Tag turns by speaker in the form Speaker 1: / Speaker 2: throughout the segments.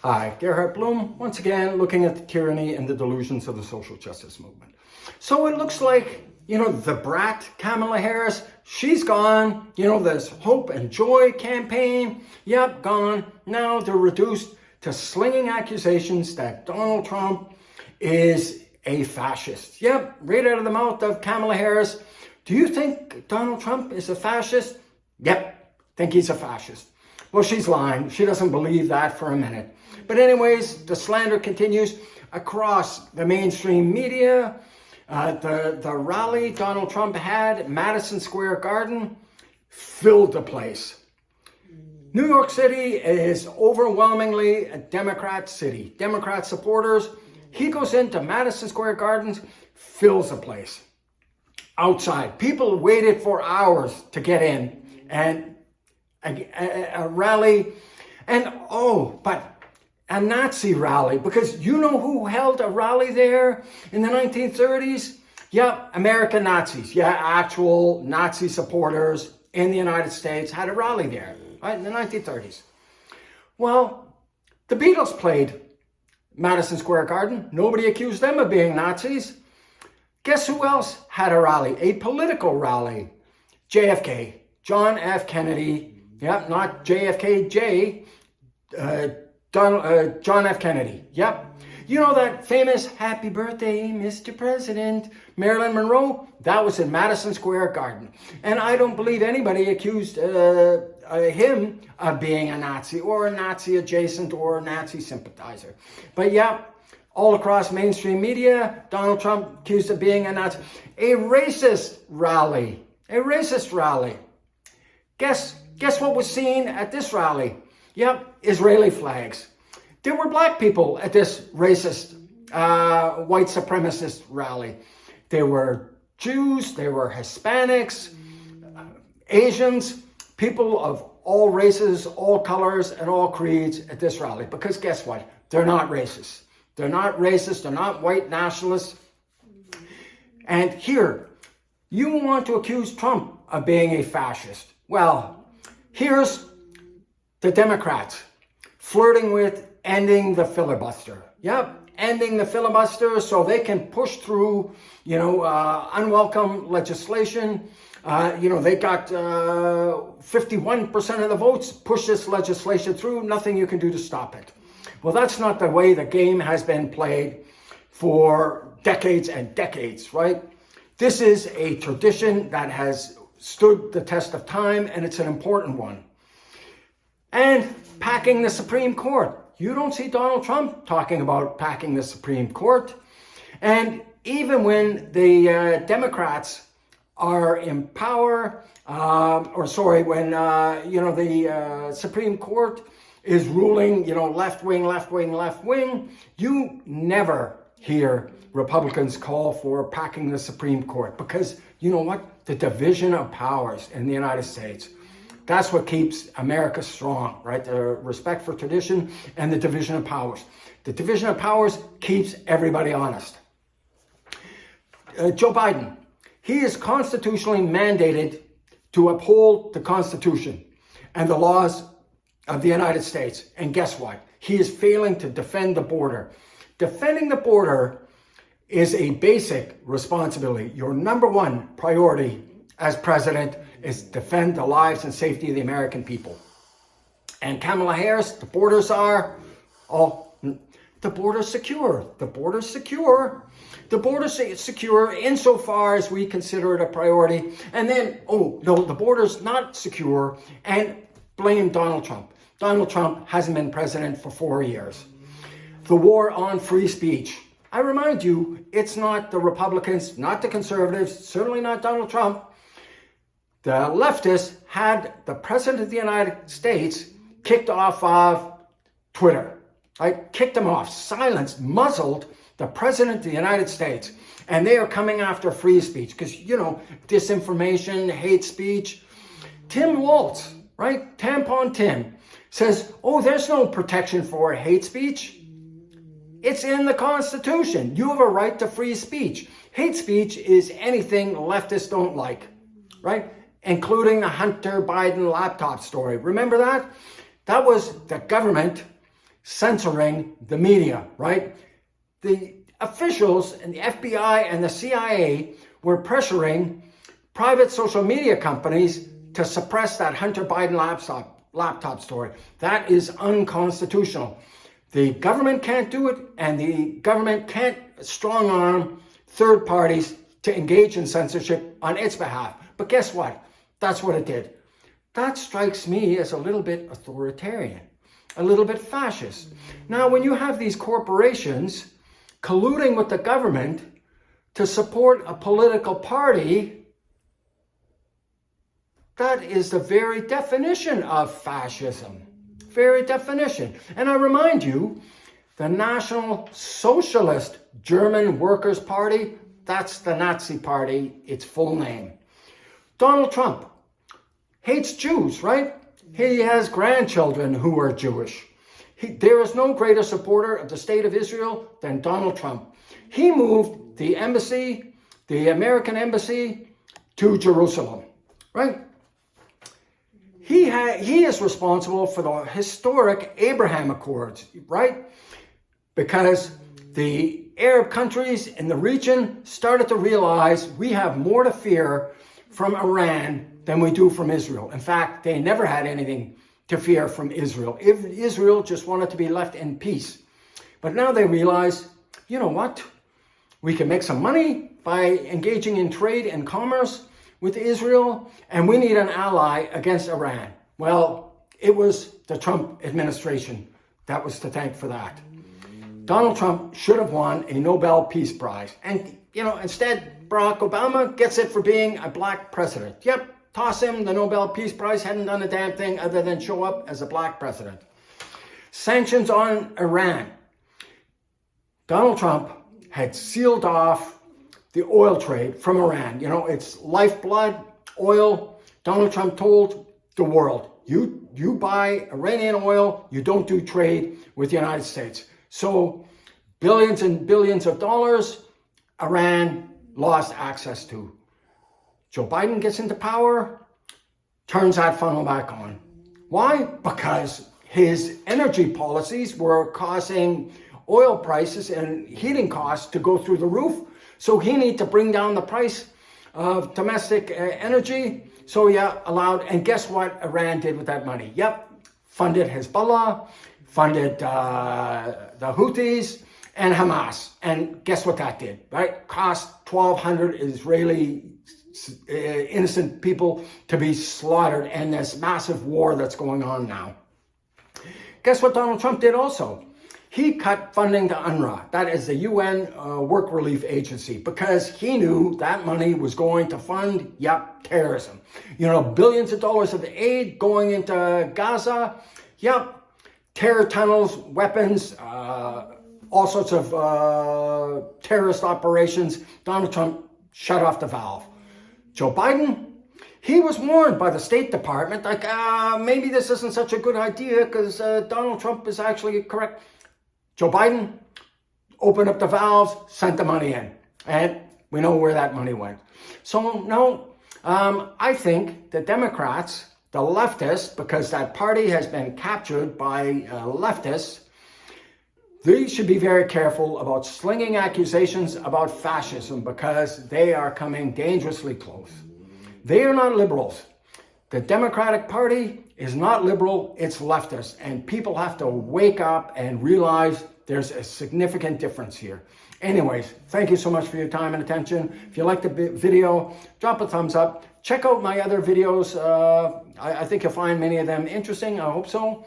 Speaker 1: Hi, Gerhard Bloom, once again looking at the tyranny and the delusions of the social justice movement. So it looks like, the brat Kamala Harris, she's gone. This hope and joy campaign, yep, gone. Now they're reduced to slinging accusations that Donald Trump is a fascist. Yep, right out of the mouth of Kamala Harris. Do you think Donald Trump is a fascist? Yep, think he's a fascist. Well, she's lying. She doesn't believe that for a minute. But anyways, the slander continues across the mainstream media. The rally Donald Trump had at Madison Square Garden filled the place. New York City is overwhelmingly a Democrat city. Democrat supporters. He goes into Madison Square Gardens, fills the place. Outside, people waited for hours to get in. And a rally, but a Nazi rally, because you know who held a rally there in the 1930s? Yep, American Nazis. Yeah, actual Nazi supporters in the United States had a rally there, right, in the 1930s. Well, the Beatles played Madison Square Garden. Nobody accused them of being Nazis. Guess who else had a rally? A political rally. JFK, John F. Kennedy. Yep, not JFK, John F. Kennedy. Yep. You know that famous happy birthday, Mr. President, Marilyn Monroe? That was in Madison Square Garden. And I don't believe anybody accused him of being a Nazi or a Nazi adjacent or a Nazi sympathizer. But yeah, all across mainstream media, Donald Trump accused of being a Nazi. A racist rally. A racist rally. Guess what was seen at this rally? Yep, Israeli flags. There were black people at this racist, white supremacist rally. There were Jews, there were Hispanics, Asians, people of all races, all colors, and all creeds at this rally. Because guess what? They're not racist. They're not racist. They're not white nationalists. And here, you want to accuse Trump of being a fascist. Well, here's the Democrats flirting with ending the filibuster. Yep, ending the filibuster so they can push through, unwelcome legislation. They got 51% of the votes, push this legislation through, nothing you can do to stop it. Well, that's not the way the game has been played for decades and decades, right? This is a tradition that has stood the test of time, and it's an important one. And packing the Supreme Court. You don't see Donald Trump talking about packing the Supreme Court. And even when the Democrats are in power, when the Supreme Court is ruling, left wing, left wing, left wing, you never hear Republicans call for packing the Supreme Court, because you know what? The division of powers in the United States. That's what keeps America strong, right? The respect for tradition and the division of powers. The division of powers keeps everybody honest. Joe Biden, he is constitutionally mandated to uphold the Constitution and the laws of the United States. And guess what? He is failing to defend the border. Defending the border is a basic responsibility. Your number one priority as president is defend the lives and safety of the American people. And Kamala Harris, the border's secure. The border's secure. The border's secure insofar as we consider it a priority. And then, the border's not secure, and blame Donald Trump. Donald Trump hasn't been president for 4 years. The war on free speech. I remind you, it's not the Republicans, not the conservatives, certainly not Donald Trump. The leftists had the president of the United States kicked off of Twitter, right? Kicked him off, silenced, muzzled the president of the United States. And they are coming after free speech because, disinformation, hate speech. Tim Walz, right? Tampon Tim says, there's no protection for hate speech. It's in the Constitution. You have a right to free speech. Hate speech is anything leftists don't like, right? Including the Hunter Biden laptop story. Remember that? That was the government censoring the media, right? The officials in the FBI and the CIA were pressuring private social media companies to suppress that Hunter Biden laptop story. That is unconstitutional. The government can't do it, and the government can't strong arm third parties to engage in censorship on its behalf. But guess what? That's what it did. That strikes me as a little bit authoritarian, a little bit fascist. Now, when you have these corporations colluding with the government to support a political party, that is the very definition of fascism. Very definition. And I remind you, the National Socialist German Workers' Party, that's the Nazi party, its full name. Donald Trump hates Jews, right? He has grandchildren who are Jewish. There is no greater supporter of the state of Israel than Donald Trump. He moved the embassy, the American embassy, to Jerusalem, right? He is responsible for the historic Abraham Accords, right? Because the Arab countries in the region started to realize we have more to fear from Iran than we do from Israel. In fact, they never had anything to fear from Israel. If Israel just wanted to be left in peace. But now they realize, you know what? We can make some money by engaging in trade and commerce with Israel, and we need an ally against Iran. Well, it was the Trump administration that was to thank for that. Donald Trump should have won a Nobel Peace Prize. And, instead, Barack Obama gets it for being a black president. Yep, toss him the Nobel Peace Prize, hadn't done a damn thing other than show up as a black president. Sanctions on Iran. Donald Trump had sealed off the oil trade from Iran. It's lifeblood, oil. Donald Trump told the world, you buy Iranian oil, you don't do trade with the United States. So billions and billions of dollars, Iran lost access to. Joe Biden gets into power, turns that funnel back on. Why? Because his energy policies were causing oil prices and heating costs to go through the roof. So he needed to bring down the price of domestic energy. So allowed, and guess what Iran did with that money? Yep, funded Hezbollah, funded the Houthis and Hamas. And guess what that did, right? Cost 1,200 Israeli innocent people to be slaughtered in this massive war that's going on now. Guess what Donald Trump did also? He cut funding to UNRWA, that is the UN Work Relief Agency, because he knew that money was going to fund, terrorism. Billions of dollars of aid going into Gaza, terror tunnels, weapons, all sorts of terrorist operations. Donald Trump shut off the valve. Joe Biden, he was warned by the State Department, maybe this isn't such a good idea because Donald Trump is actually correct. Joe Biden opened up the valves, sent the money in, and we know where that money went. So no, I think the Democrats, the leftists, because that party has been captured by leftists, they should be very careful about slinging accusations about fascism because they are coming dangerously close. They are not liberals. The Democratic Party is not liberal, it's leftist. And people have to wake up and realize there's a significant difference here. Anyways, thank you so much for your time and attention. If you liked the video, drop a thumbs up. Check out my other videos. I think you'll find many of them interesting. I hope so.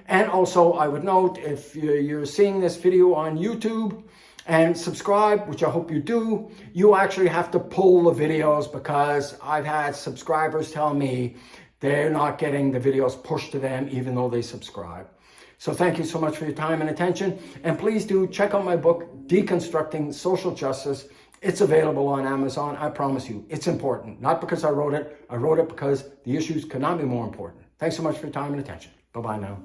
Speaker 1: And also, I would note, if you're seeing this video on YouTube and subscribe, which I hope you do, you actually have to pull the videos because I've had subscribers tell me they're not getting the videos pushed to them even though they subscribe. So thank you so much for your time and attention. And please do check out my book, Deconstructing Social Justice. It's available on Amazon. I promise you, it's important. Not because I wrote it because the issues could not be more important. Thanks so much for your time and attention. Bye-bye now.